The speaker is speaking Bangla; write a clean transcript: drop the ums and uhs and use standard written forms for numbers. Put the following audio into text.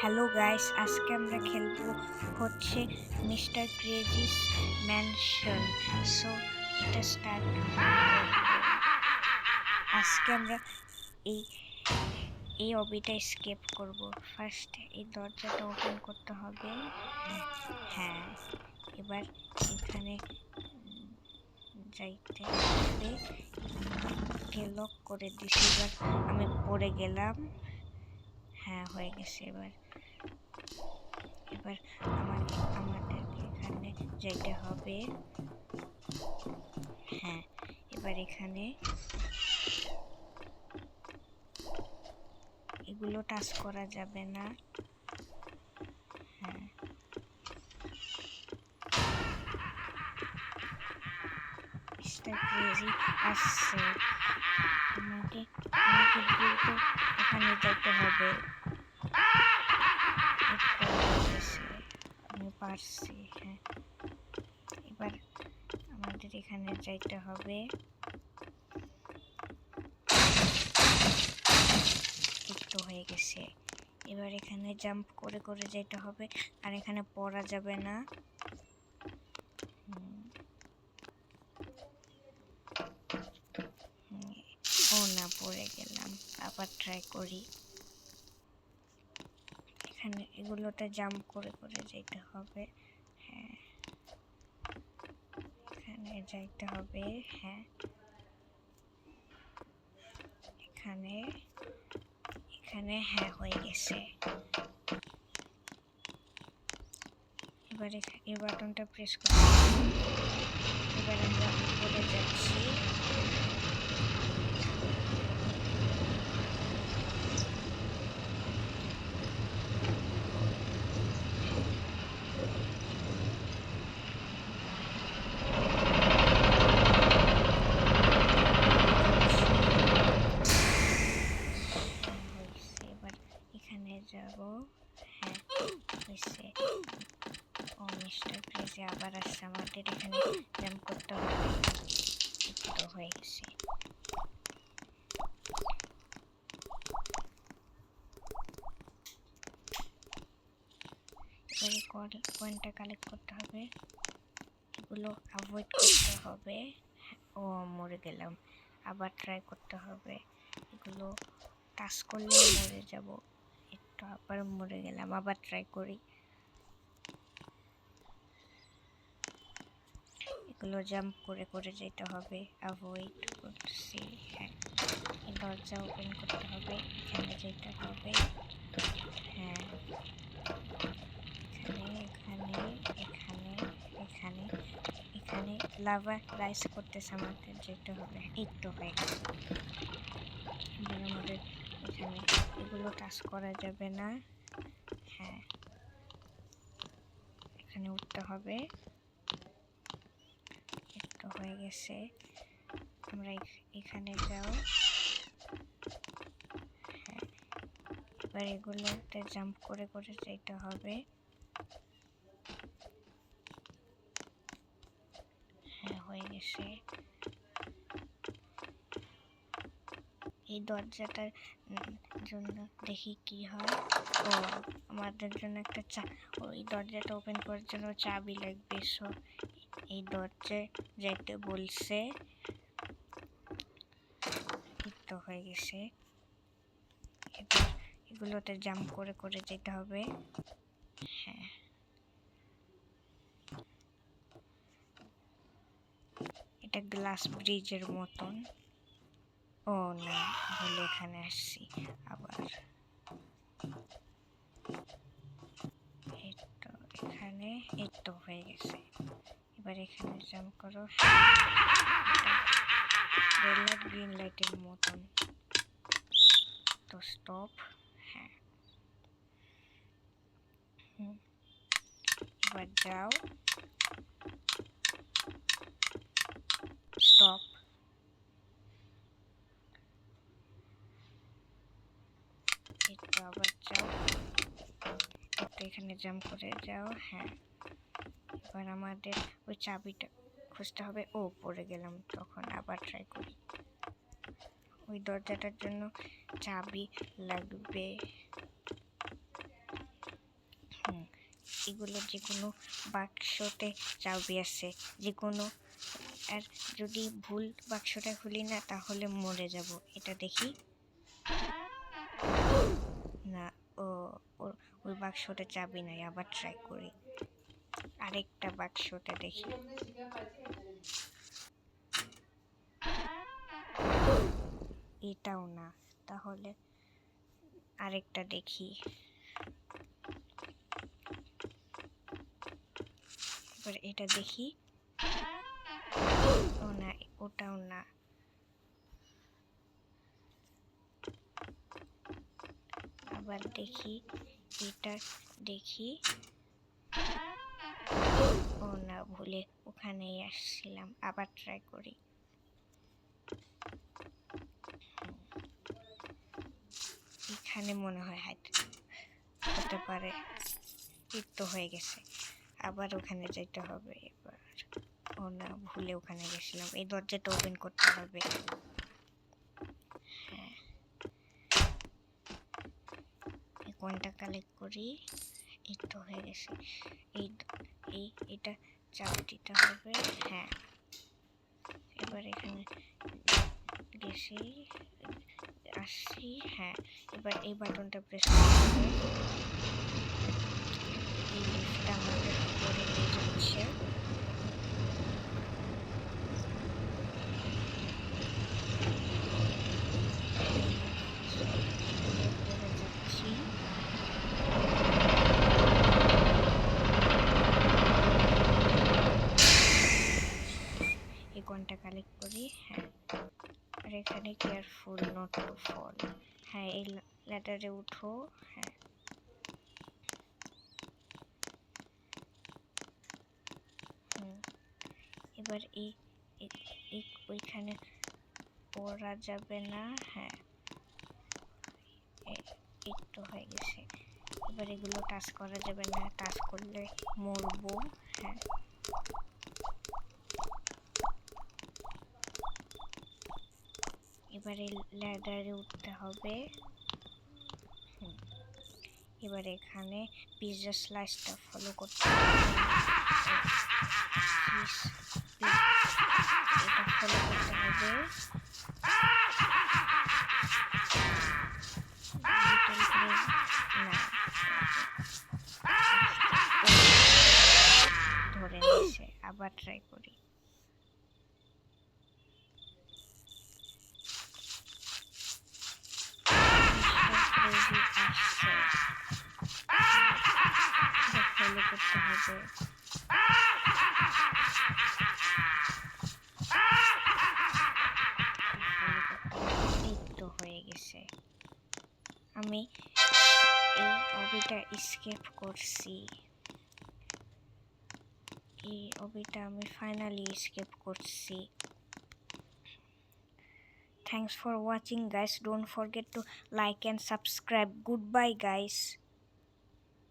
হ্যালো গাইস, আজকে আমরা খেলবো হচ্ছে মিস্টার ক্রেজিস ম্যানশন। সো এটা স্টার্ট আজকে আমরা এই এই অবিটা স্কেপ করব। ফার্স্ট এই দরজাটা ওপেন করতে হবে। হ্যাঁ, এবার এখানে যাইতে হবে। লক করে দিছি, এবার আমি পড়ে গেলাম। হ্যাঁ, হয়ে গেছে। এবার আমাদেরকে এখানে যেতে হবে। হ্যাঁ, এবার এখানে এগুলো টাচ করা যাবে না। হ্যাঁ, মিস্টার ক্রেজি আসছে। আমাকে দ্রুত এখানে যেতে হবে। আমি পারছি। হ্যাঁ, এবার আমাদের এখানে যাইতে হবে। একটু হয়ে গেছে। এবার এখানে জাম্প করে করে যেতে হবে, আর এখানে পড়া যাবে না। ও না, পড়ে গেলাম। আবার ট্রাই করি। এখানে এগুলোতে জাম্প করে করে যেতে হবে। হ্যাঁ, এখানে যাইতে হবে। হ্যাঁ, এখানে হ্যাঁ, হয়ে গেছে। এবার এই বাটনটা প্রেস করতে হবে। এবার আমরা উপরে যাচ্ছি। এবার এখানে যাব। হ্যাঁ, হয়েছে। ও মিস্টার ক্রেজি আবার আসছে। আমাদের এখানে জাম্প করতে হবে। তো হয়ে গেছে। এবারে কয়েনটা কালেক্ট করতে হবে। এগুলো অ্যাভয়েড করতে হবে। ও, মরে গেলাম। আবার ট্রাই করতে হবে। এগুলো টাচ করলে মরে যাব। একটু আবার মরে গেলাম। আবার ট্রাই করি। এগুলো জাম্প করে করে যেতে হবে। অ্যাভয়েড করছি। হ্যাঁ, এই দরজা ওপেন করতে হবে। এখানে যেতে হবে। হ্যাঁ, এখানে এখানে এখানে এখানে লাভা রাইস করতেছে, আমাদের যেতে হবে। এই তো হয়ে গেছে। এবার আমাদের এখানে এগুলো টাচ করা যাবে না। হ্যাঁ, এখানে উঠতে হবে। একটু হয়ে গেছে। আমরা এখানে যাও। হ্যাঁ, এবার এগুলোতে জাম্প করে করে যেতে হবে। হ্যাঁ, হয়ে গেছে। এই দরজাটার জন্য দেখি কি হয়। ও, আমাদের জন্য একটা ওই দরজাটা ওপেন করার জন্য চাবি লাগবে। সো এই দরজায় যাইতে বলছে। তো হয়ে গেছে। এবার এগুলোতে জাম্প করে করে যেতে হবে। হ্যাঁ, এটা গ্লাস ব্রিজের মতন। ও না, ভুলে এখানে আসছি। আবার এখানে এই তো হয়ে গেছে। এবার এখানে জাম্প করো। রেড লাইট গ্রিন লাইটের মতন। তো স্টপ। হ্যাঁ, এবার যাও। স্টপ। একটু আবার যাও। একটু এখানে জাম্প করে যাও। হ্যাঁ, এবার আমাদের ওই চাবিটা খুঁজতে হবে। ও, পড়ে গেলাম। তখন আবার ট্রাই করি। ওই দরজাটার জন্য চাবি লাগবে। এগুলো যে কোনো বাক্সতে চাবি আছে, যে কোনো। আর যদি ভুল বাক্সটা খুলি না তাহলে মরে যাব। এটা দেখি না, ওই বাক্সটা চাবি নাই। আবার ট্রাই করি, আরেকটা বাক্সটা দেখি। এটাও না, তাহলে আরেকটা দেখি। এবার এটা দেখি, ও না, ওটাও না। আবার দেখি, এটা দেখি, ও না, ভুলে ওখানেই আসছিলাম। আবার ট্রাই করি। এখানে মনে হয় হতে পারে। এই তো হয়ে গেছে। আবার ওখানে যেতে হবে এবার। ও না, ভুলে ওখানে গেছিলাম। এই দরজাটা ওপেন করতে হবে। হ্যাঁ, এই কয়েনটা কালেক্ট করি। এই তো হয়ে গেছে। এটা চাপ দিতে হবে। হ্যাঁ, এবার এখানে গেছি, আসছি। হ্যাঁ, এবার এই বাটনটা প্রেস করতে হবে। এই লিফটটা আমাদের উপরে নিয়ে যাচ্ছে। এই কয়েনটা কালেক্ট করি। হ্যাঁ, আর এখানে কেয়ারফুল নট টু ফল। হ্যাঁ, এই ল্যাডারে উঠো। হ্যাঁ, এবার ওইখানে পড়া যাবে না। হ্যাঁ, এই তো হয়ে গেছে। এবার এগুলো টাচ করা যাবে না, টাচ করলে মরবো। হ্যাঁ, এবারে ল্যাডারে উঠতে হবে। এবার এখানে পিৎজা স্লাইসটা ফলো করতে হবে। এটা ফলো করতে হবে। ধরে নিয়েছে। আবার ট্রাই করি। ফলো করতে হবে। এই তো হয়ে গেছে। আমি এই অবিটা স্কেপ করছি। এই অবিটা আমি ফাইনালি স্কেপ করছি। Thanks for watching guys. Don't forget to like and subscribe. Goodbye guys.